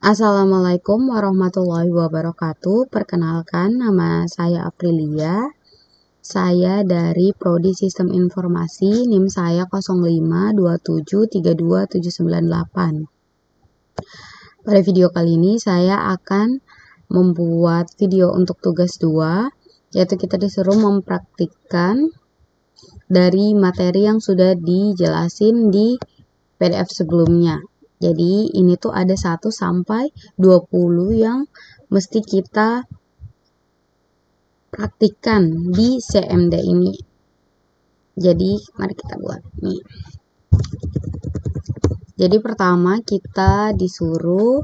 Assalamualaikum warahmatullahi wabarakatuh. Perkenalkan, nama saya Aprilia. Saya dari Prodi Sistem Informasi, NIM saya 0527327798. Pada video kali ini saya akan membuat video untuk tugas 2, yaitu kita disuruh mempraktikkan dari materi yang sudah dijelasin di PDF sebelumnya. Jadi ini tuh ada 1 sampai 20 yang mesti kita praktikkan di CMD ini. Jadi mari kita buat nih. Jadi pertama kita disuruh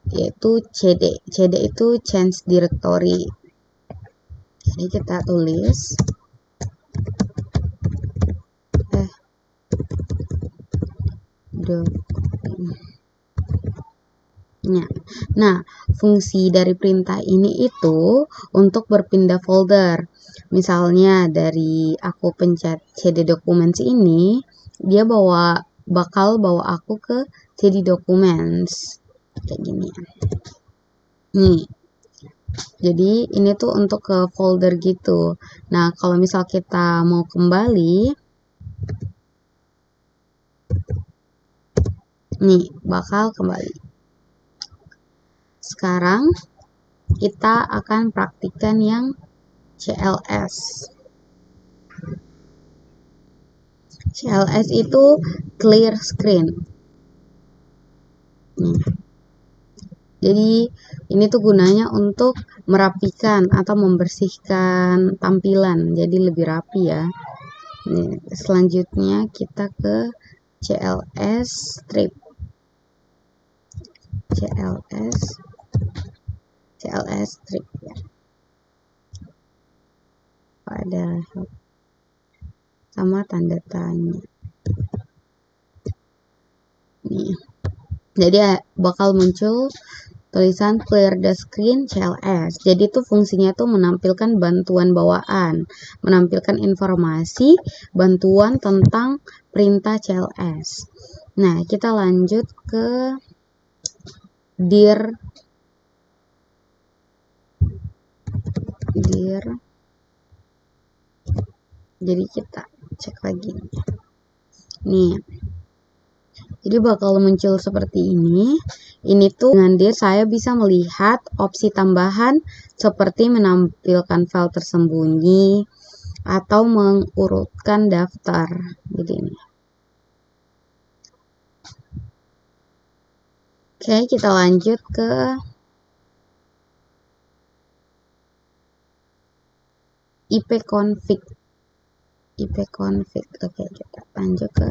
yaitu CD. CD itu change directory. Jadi kita tulis Nah, fungsi dari perintah ini itu untuk berpindah folder. Misalnya dari aku pencet CD Documents ini, dia bakal bawa aku ke CD Documents. Kayak gini. Nih. Jadi ini tuh untuk ke folder gitu. Nah, kalau misal kita mau kembali, nih, bakal kembali. Sekarang kita akan praktikkan yang CLS. CLS itu clear screen. Jadi ini tuh gunanya untuk merapikan atau membersihkan tampilan, jadi lebih rapi ya. Nih, selanjutnya kita ke CLS strip. CLS strip ya. Ada sama tanda tanya. Nih. Jadi bakal muncul tulisan clear the screen CLS. Jadi itu fungsinya tuh menampilkan bantuan bawaan, menampilkan informasi bantuan tentang perintah CLS. Nah, kita lanjut ke dir. Jadi kita cek lagi. Nih. Jadi bakal muncul seperti ini. Ini tuh dengan dir saya bisa melihat opsi tambahan seperti menampilkan file tersembunyi atau mengurutkan daftar. Jadi ini. Oke, kita lanjut ke ipconfig. Oke, kita lanjut ke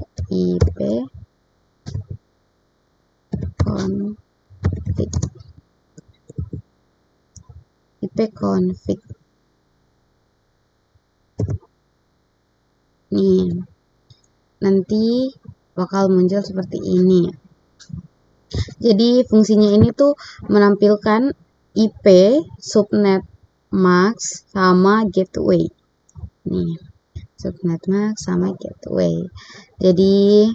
ipconfig. Nih, nanti bakal muncul seperti ini. Jadi fungsinya ini tuh menampilkan IP, subnet mask sama gateway. Nih, subnet mask sama gateway. Jadi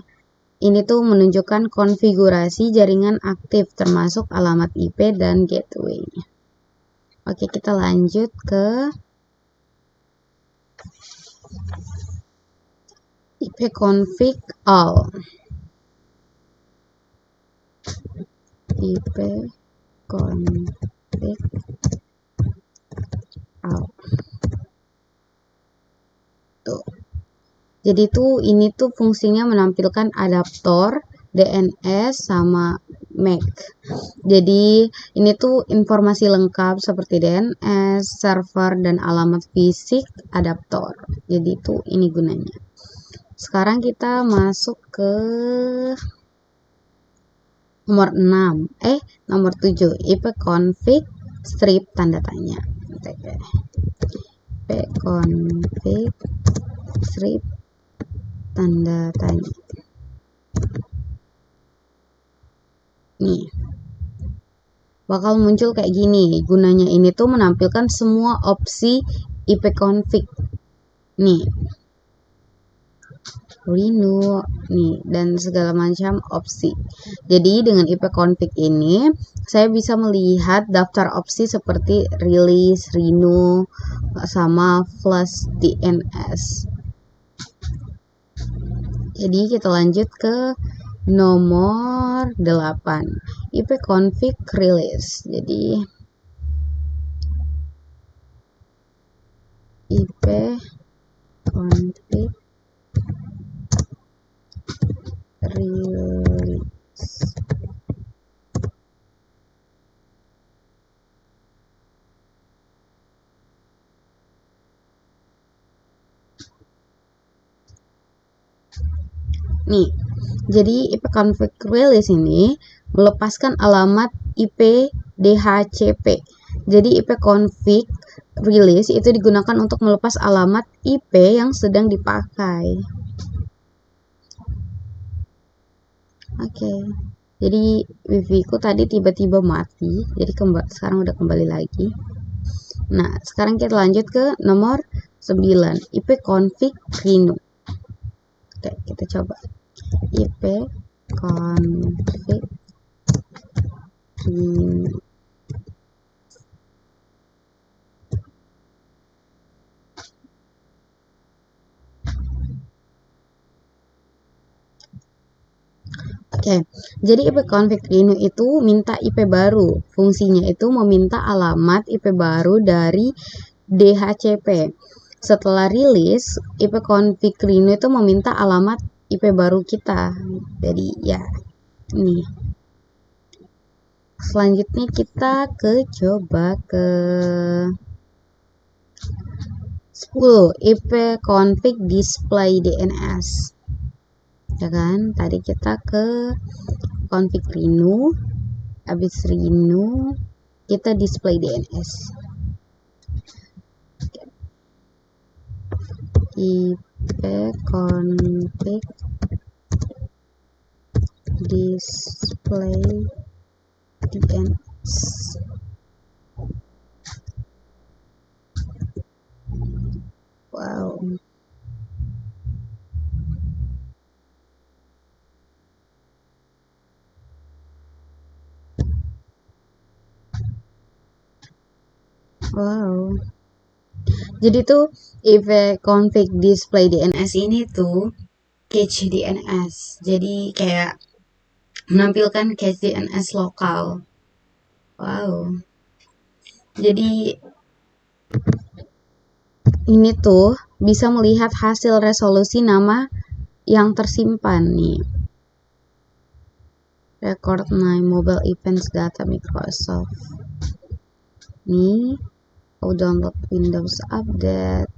ini tuh menunjukkan konfigurasi jaringan aktif termasuk alamat IP dan gateway. Oke, kita lanjut ke ipconfig all. ipconfig all. Tuh. Jadi tuh ini tuh fungsinya menampilkan adaptor, DNS sama MAC. Jadi ini tuh informasi lengkap seperti DNS, server dan alamat fisik adaptor. Jadi itu ini gunanya. Sekarang kita masuk ke nomor 7, ipconfig strip tanda tanya. ipconfig strip tanda tanya. Nih. Bakal muncul kayak gini. Gunanya ini tuh menampilkan semua opsi ipconfig. Nih. renew, nih, dan segala macam opsi. Jadi dengan IP config ini saya bisa melihat daftar opsi seperti release, renew, sama flush DNS. Jadi kita lanjut ke nomor 8, IP config release. Jadi IP config release. Nih, jadi IP config release ini melepaskan alamat IP DHCP. Jadi IP config release itu digunakan untuk melepas alamat IP yang sedang dipakai. Oke. Jadi wifi ku tadi tiba-tiba mati. Jadi sekarang udah kembali lagi. Nah, sekarang kita lanjut ke nomor 9, IP config renew. Oke, kita coba. IP config renew. Oke, jadi IP config renew itu minta IP baru. Fungsinya itu meminta alamat IP baru dari DHCP. Setelah rilis, IP config renew itu meminta alamat IP baru kita. Jadi ya, ini. Selanjutnya kita coba ke 10, IP config display DNS. Ya kan, tadi kita ke config renew, habis renew kita display DNS. IP config display DNS. Wow. Wow. Jadi tuh IP config display DNS ini tuh cache DNS. Jadi kayak menampilkan cache DNS lokal. Wow. Jadi ini tuh bisa melihat hasil resolusi nama yang tersimpan nih. Record my mobile events data Microsoft. Nih, download Windows Update.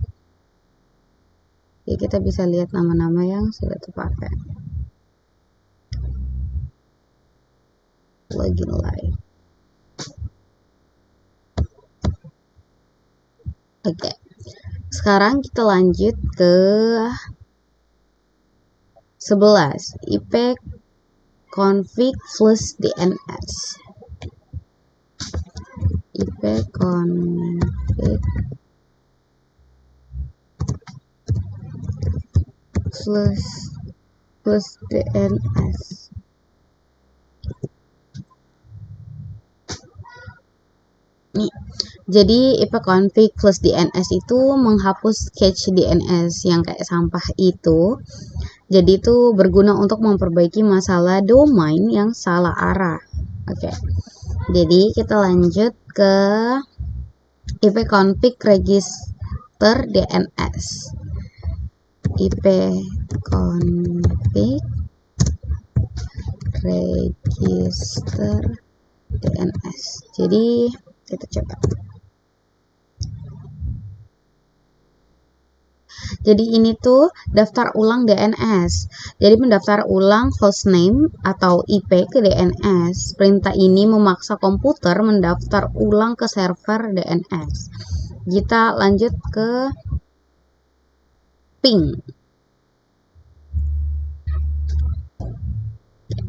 Jadi kita bisa lihat nama-nama yang sudah terpakai. Login live. Oke. Sekarang kita lanjut ke 11, IP config flush DNS. IP config flush DNS. Nih, jadi IP config flush DNS itu menghapus cache DNS yang kayak sampah itu. Jadi itu berguna untuk memperbaiki masalah domain yang salah arah. Oke. Jadi kita lanjut ke IP config register DNS. IP config register DNS. Jadi kita coba. Jadi ini tuh daftar ulang DNS. Jadi mendaftar ulang hostname atau IP ke DNS. Perintah ini memaksa komputer mendaftar ulang ke server DNS. Kita lanjut ke ping.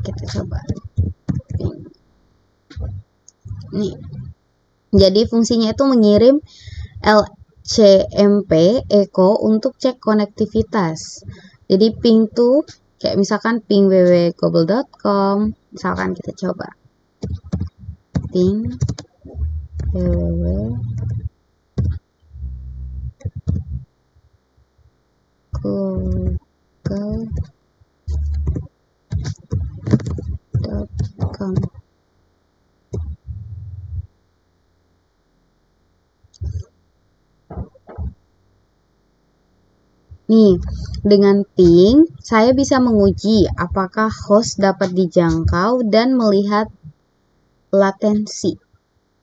Kita coba ping. Nih. Jadi fungsinya itu mengirim LCMP echo untuk cek konektivitas. Jadi ping tuh kayak misalkan ping www.google.com, misalkan kita coba ping www.google.com. Nih, dengan ping, saya bisa menguji apakah host dapat dijangkau dan melihat latensi.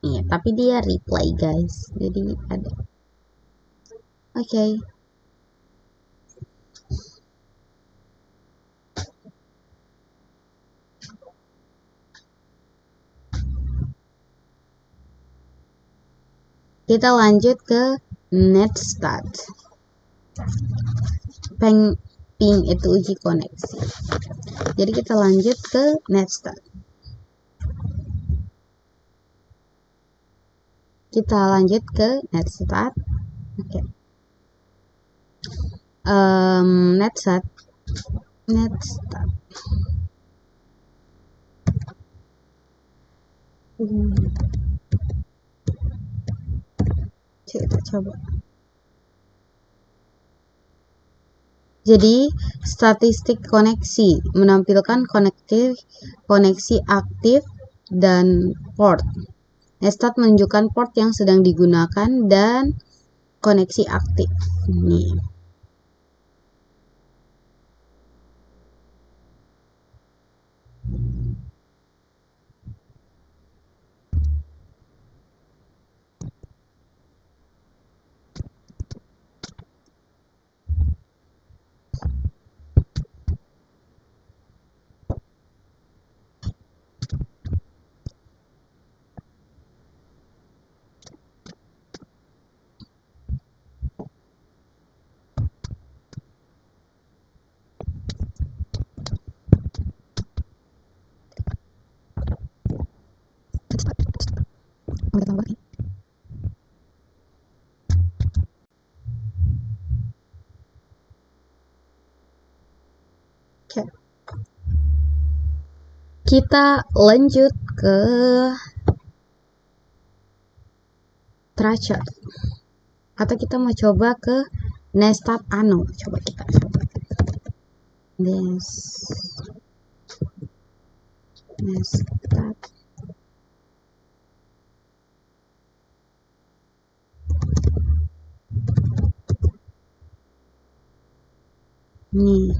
Nih, tapi dia reply guys. Jadi ada. Oke. Kita lanjut ke netstat. Ping itu uji koneksi. Jadi kita lanjut ke netstat. Kita lanjut ke netstat. Oke. Netstat. Kita coba. Jadi, statistik koneksi menampilkan koneksi aktif dan port. Netstat menunjukkan port yang sedang digunakan dan koneksi aktif. Nih. Kita lanjut ke Tracer. Atau kita mau coba ke Netstat Ano. Coba kita coba. Netstat. Nih.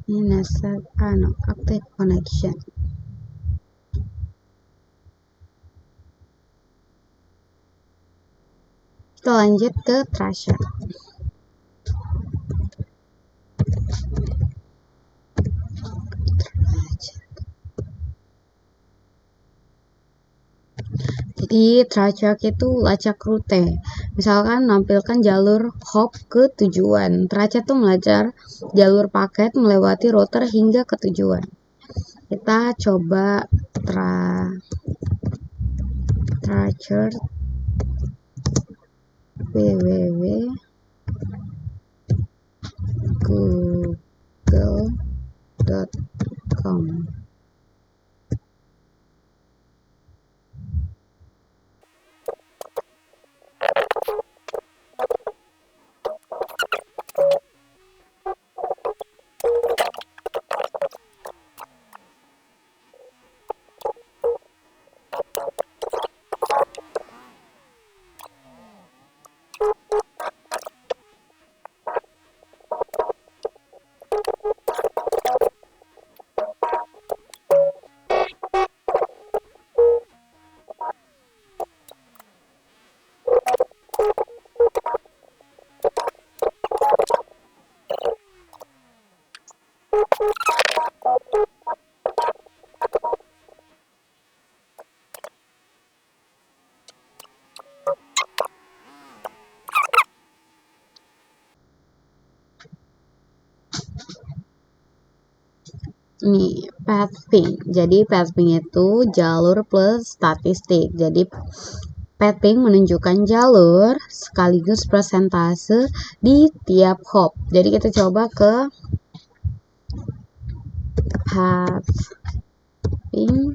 Ini Netstat Ano, active connection. Kita lanjut ke Tracer. Jadi Tracer itu lacak rute. Misalkan menampilkan jalur hop ke tujuan. Tracer itu melacak jalur paket melewati router hingga ke tujuan. Kita coba Tracer www.google.com. Ini pathing. Jadi pathing itu jalur plus statistik. Jadi Pathing menunjukkan jalur sekaligus persentase di tiap hop. Jadi kita coba ke pathing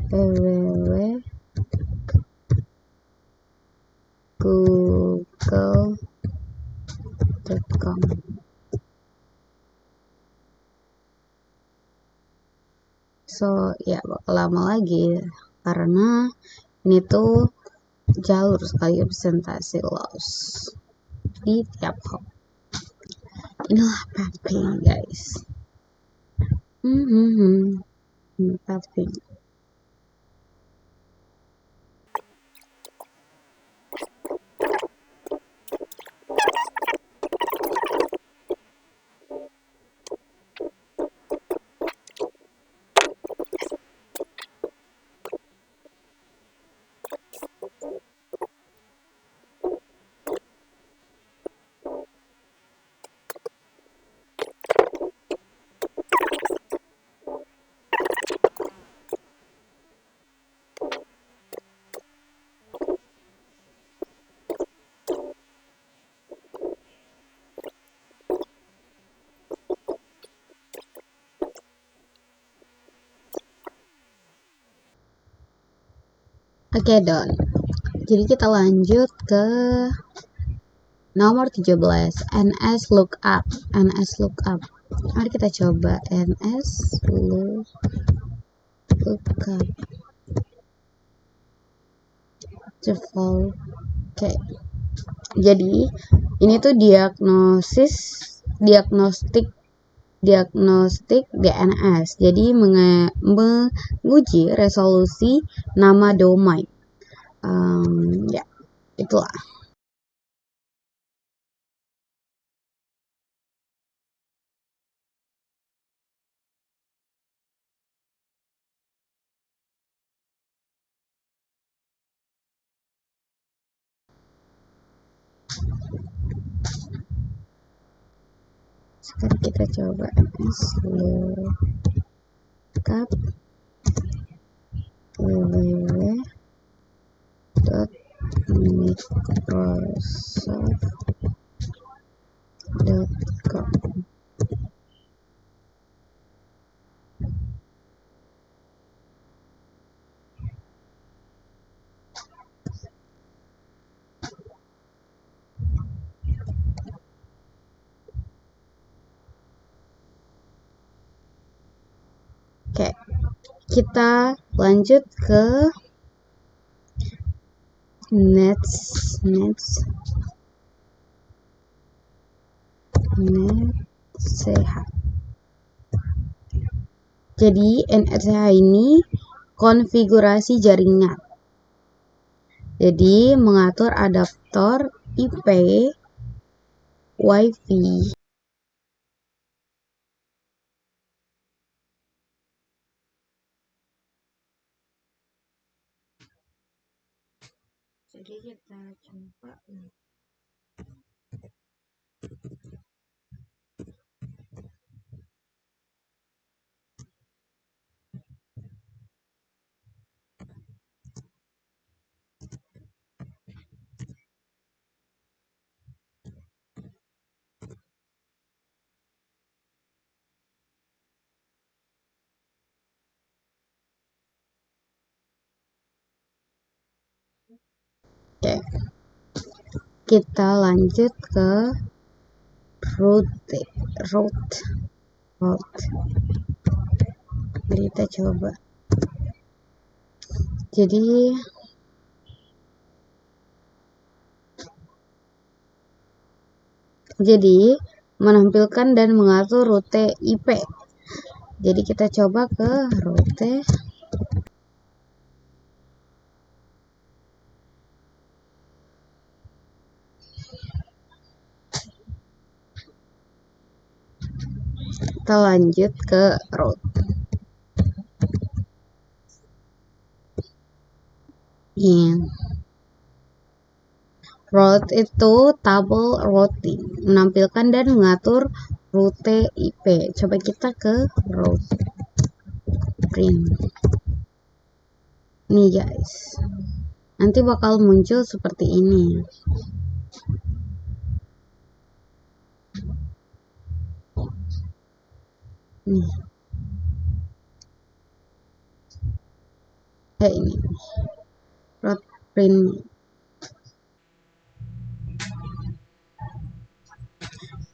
www.google.com. So ya bakal lama lagi karena ini tuh jalur sekali presentasi loss di tiap hop. Inilah pathing guys. Pathing. Oke, Don. Jadi kita lanjut ke nomor 17, NS lookup. NS lookup. Mari kita coba NS lookup. Default. Oke. Jadi ini tuh diagnostik DNS. Jadi menguji resolusi nama domain. Ya, itulah. Sekarang kita coba NS lookup www.microsoft.com. Oke, kita lanjut ke NetCH. Jadi NetCH ini konfigurasi jaringan. Jadi mengatur adaptor IP, WiFi. Jadi kita coba. Oke. Kita lanjut ke root. Mari kita coba. Jadi menampilkan dan mengatur rute IP. Jadi kita coba ke rute. Kita lanjut ke root. Root itu table routing, menampilkan dan mengatur rute IP. Coba kita ke root print. Nih guys, nanti bakal muncul seperti ini. Nih, ini root print.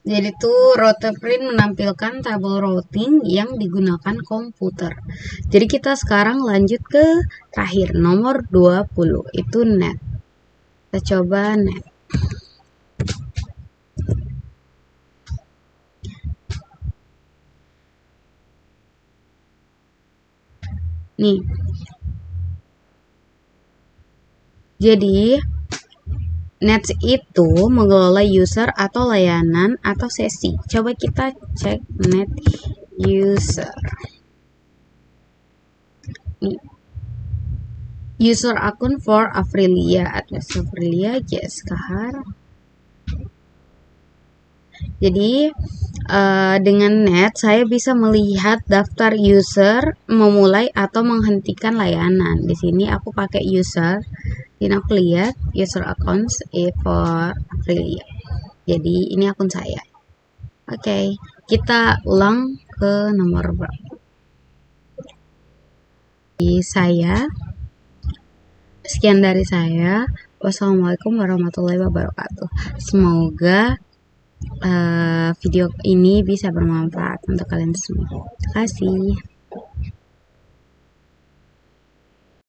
Jadi tuh Roteprint menampilkan tabel routing yang digunakan komputer. Jadi kita sekarang lanjut ke terakhir nomor 20, itu net. Kita coba net. Nih. Jadi net itu mengelola user atau layanan atau sesi. Coba kita cek net user. Nih. User akun for Aprilia, address Aprilia, Jess Kahar. Jadi dengan net saya bisa melihat daftar user memulai atau menghentikan layanan. Di sini aku pakai user. Ini aku lihat user accounts for Aprilia. Jadi ini akun saya. Oke, kita ulang ke nomor berapa? Saya. Sekian dari saya. Wassalamualaikum warahmatullahi wabarakatuh. Semoga video ini bisa bermanfaat untuk kalian semua. Terima kasih.